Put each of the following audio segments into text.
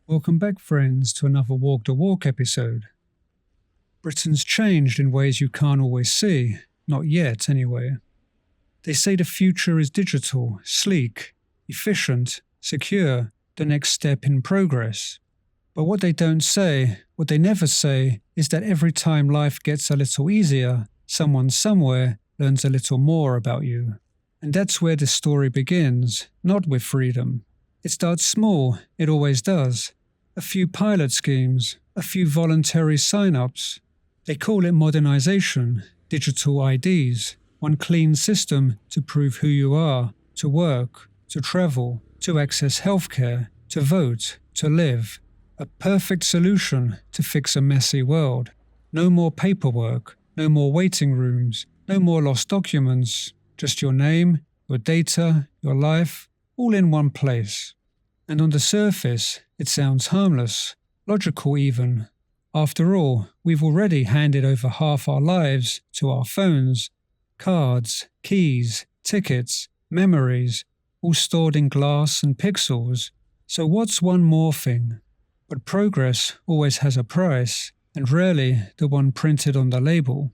Welcome back, friends, to another Walk the Walk episode. Britain's changed in ways you can't always see, not yet anyway. They say the future is digital, sleek, efficient, secure, the next step in progress. But what they don't say, what they never say, is that every time life gets a little easier, someone somewhere learns a little more about you. And that's where this story begins, not with freedom. It starts small, it always does. A few pilot schemes, a few voluntary sign-ups. They call it modernization, digital IDs, one clean system to prove who you are, to work, to travel, to access healthcare, to vote, to live. A perfect solution to fix a messy world. No more paperwork, no more waiting rooms, no more lost documents, just your name, your data, your life, all in one place. And on the surface, it sounds harmless, logical even. After all, we've already handed over half our lives to our phones. Cards, keys, tickets, memories, all stored in glass and pixels. So what's one more thing? But progress always has a price, and rarely the one printed on the label.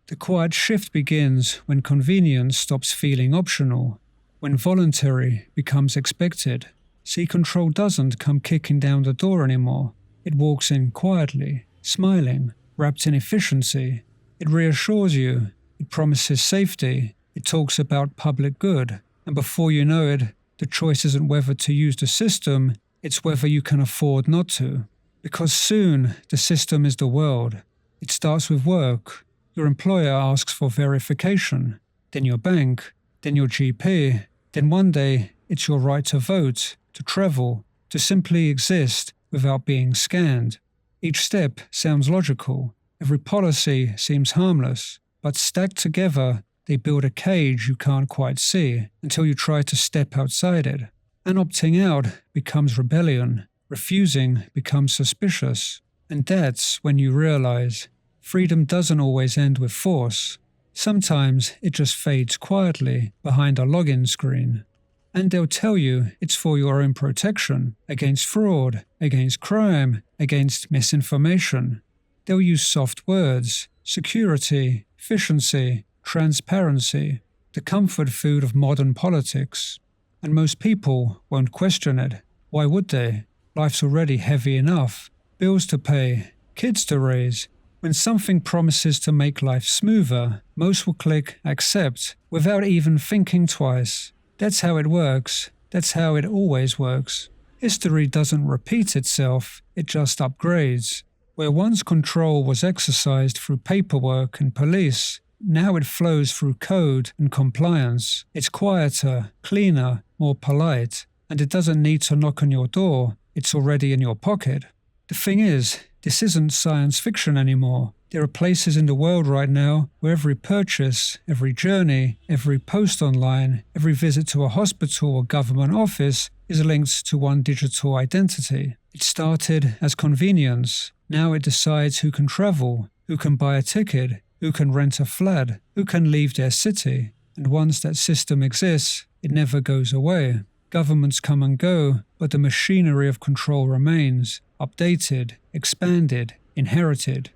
The quiet shift begins when convenience stops feeling optional, when voluntary becomes expected. See, control doesn't come kicking down the door anymore. It walks in quietly, smiling, wrapped in efficiency. It reassures you. It promises safety. It talks about public good. And before you know it, the choice isn't whether to use the system, it's whether you can afford not to. Because soon, the system is the world. It starts with work. Your employer asks for verification, then your bank, then your GP, then one day it's your right to vote, to travel, to simply exist without being scanned. Each step sounds logical. Every policy seems harmless, but stacked together, they build a cage you can't quite see until you try to step outside it. And opting out becomes rebellion. Refusing becomes suspicious. And that's when you realize freedom doesn't always end with force. Sometimes it just fades quietly behind a login screen. And they'll tell you it's for your own protection, against fraud, against crime, against misinformation. They'll use soft words, security, efficiency, transparency, the comfort food of modern politics. And most people won't question it. Why would they? Life's already heavy enough. Bills to pay, kids to raise. When something promises to make life smoother, most will click accept without even thinking twice. That's how it works. That's how it always works. History doesn't repeat itself, it just upgrades. Where once control was exercised through paperwork and police, now it flows through code and compliance. It's quieter, cleaner, more polite, and it doesn't need to knock on your door. It's already in your pocket. The thing is, this isn't science fiction anymore. There are places in the world right now where every purchase, every journey, every post online, every visit to a hospital or government office is linked to one digital identity. It started as convenience. Now it decides who can travel, who can buy a ticket, who can rent a flat, who can leave their city. And once that system exists, it never goes away. Governments come and go, but the machinery of control remains, updated, expanded, inherited.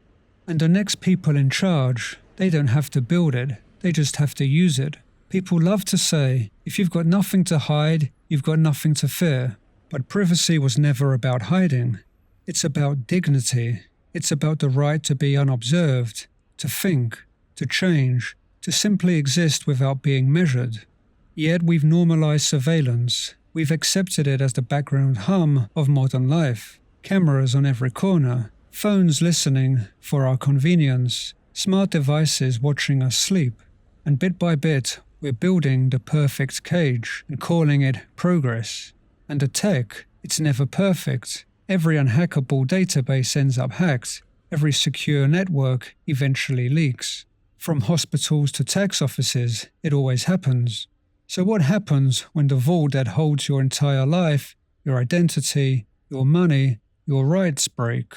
And the next people in charge, they don't have to build it, they just have to use it. People love to say, if you've got nothing to hide, you've got nothing to fear. But privacy was never about hiding. It's about dignity. It's about the right to be unobserved, to think, to change, to simply exist without being measured. Yet we've normalized surveillance. We've accepted it as the background hum of modern life. Cameras on every corner, phones listening for our convenience, smart devices watching us sleep. And bit by bit, we're building the perfect cage and calling it progress. And the tech, it's never perfect. Every unhackable database ends up hacked. Every secure network eventually leaks. From hospitals to tax offices, it always happens. So what happens when the vault that holds your entire life, your identity, your money, your rights break?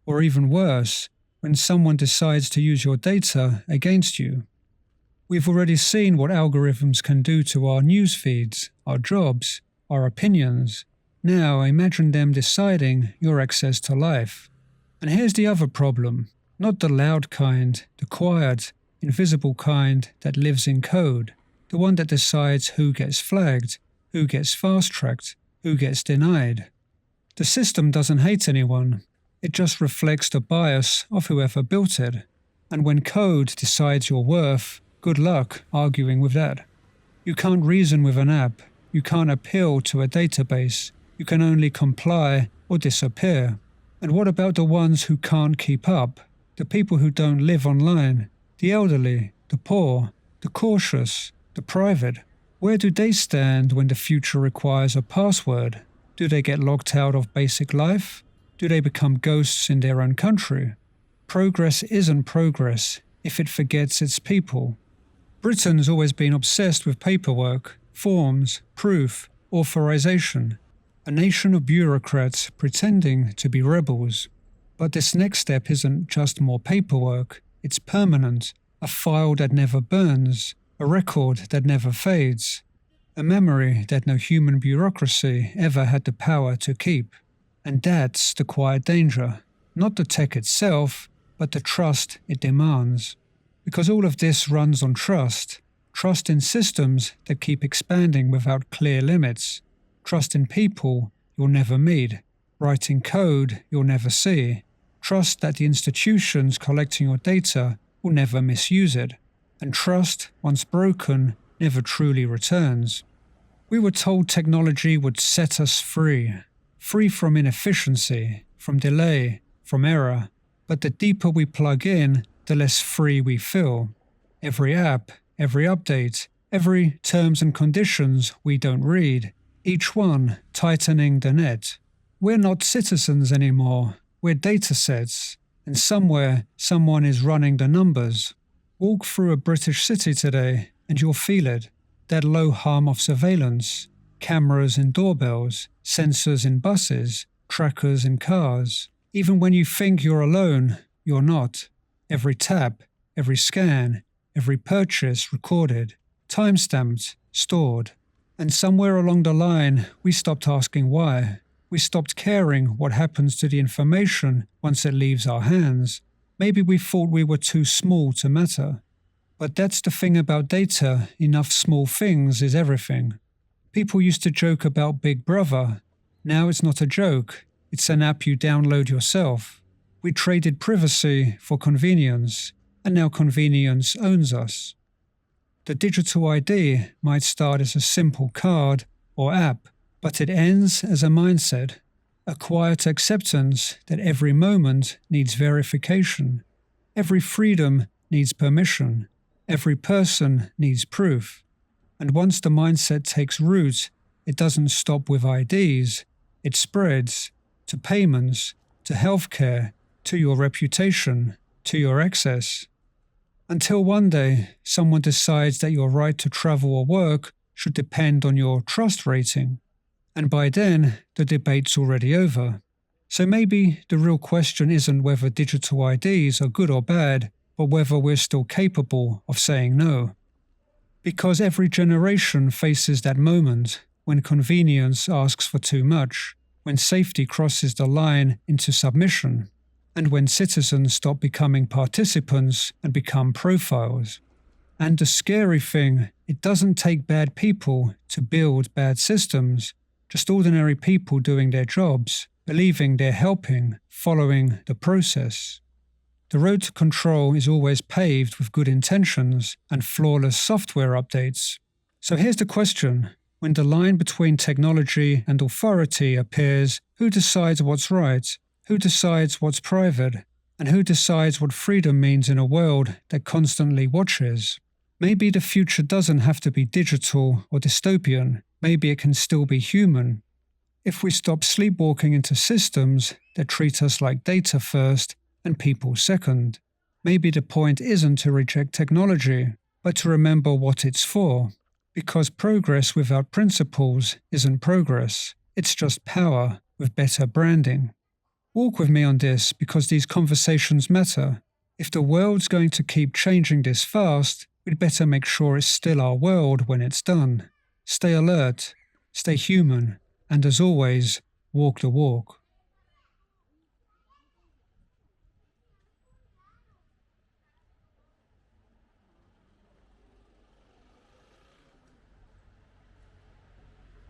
Or even worse, when someone decides to use your data against you? We've already seen what algorithms can do to our news feeds, our jobs, our opinions. Now imagine them deciding your access to life. And here's the other problem. Not the loud kind, the quiet, invisible kind that lives in code. The one that decides who gets flagged, who gets fast-tracked, who gets denied. The system doesn't hate anyone. It just reflects the bias of whoever built it. And when code decides your worth, good luck arguing with that. You can't reason with an app. You can't appeal to a database. You can only comply or disappear. And what about the ones who can't keep up? The people who don't live online? The elderly? The poor? The cautious? The private? Where do they stand when the future requires a password? Do they get locked out of basic life? Do they become ghosts in their own country? Progress isn't progress if it forgets its people. Britain's always been obsessed with paperwork, forms, proof, authorization. A nation of bureaucrats pretending to be rebels. But this next step isn't just more paperwork, it's permanent, a file that never burns, a record that never fades, a memory that no human bureaucracy ever had the power to keep. And that's the quiet danger, not the tech itself, but the trust it demands. Because all of this runs on trust in systems that keep expanding without clear limits, trust in people you'll never meet, writing code you'll never see, trust that the institutions collecting your data will never misuse it, and trust, once broken, never truly returns. We were told technology would set us free from inefficiency, from delay, from error, but the deeper we plug in, the less free we feel. Every app, every update, every terms and conditions we don't read, each one tightening the net. We're not citizens anymore, we're datasets, and somewhere someone is running the numbers. Walk through a British city today and you'll feel it. That low harm of surveillance, cameras in doorbells, sensors in buses, trackers in cars. Even when you think you're alone, you're not. Every tap, every scan, every purchase recorded, time-stamped, stored. And somewhere along the line, we stopped asking why. We stopped caring what happens to the information once it leaves our hands. Maybe we thought we were too small to matter. But that's the thing about data, enough small things is everything. People used to joke about Big Brother. Now it's not a joke, it's an app you download yourself. We traded privacy for convenience, and now convenience owns us. The digital ID might start as a simple card or app, but it ends as a mindset, a quiet acceptance that every moment needs verification, every freedom needs permission, every person needs proof. And once the mindset takes root, it doesn't stop with IDs, it spreads to payments, to healthcare, to your reputation, to your access. Until one day, someone decides that your right to travel or work should depend on your trust rating. And by then, the debate's already over. So maybe the real question isn't whether digital IDs are good or bad, but whether we're still capable of saying no. Because every generation faces that moment when convenience asks for too much, when safety crosses the line into submission, and when citizens stop becoming participants and become profiles. And the scary thing, it doesn't take bad people to build bad systems, just ordinary people doing their jobs, believing they're helping, following the process. The road to control is always paved with good intentions and flawless software updates. So here's the question. When the line between technology and authority appears, who decides what's right? Who decides what's private? And who decides what freedom means in a world that constantly watches? Maybe the future doesn't have to be digital or dystopian. Maybe it can still be human. If we stop sleepwalking into systems that treat us like data first and people second. Maybe the point isn't to reject technology, but to remember what it's for. Because progress without principles isn't progress. It's just power with better branding. Walk with me on this because these conversations matter. If the world's going to keep changing this fast, we'd better make sure it's still our world when it's done. Stay alert, stay human, And as always, walk the walk.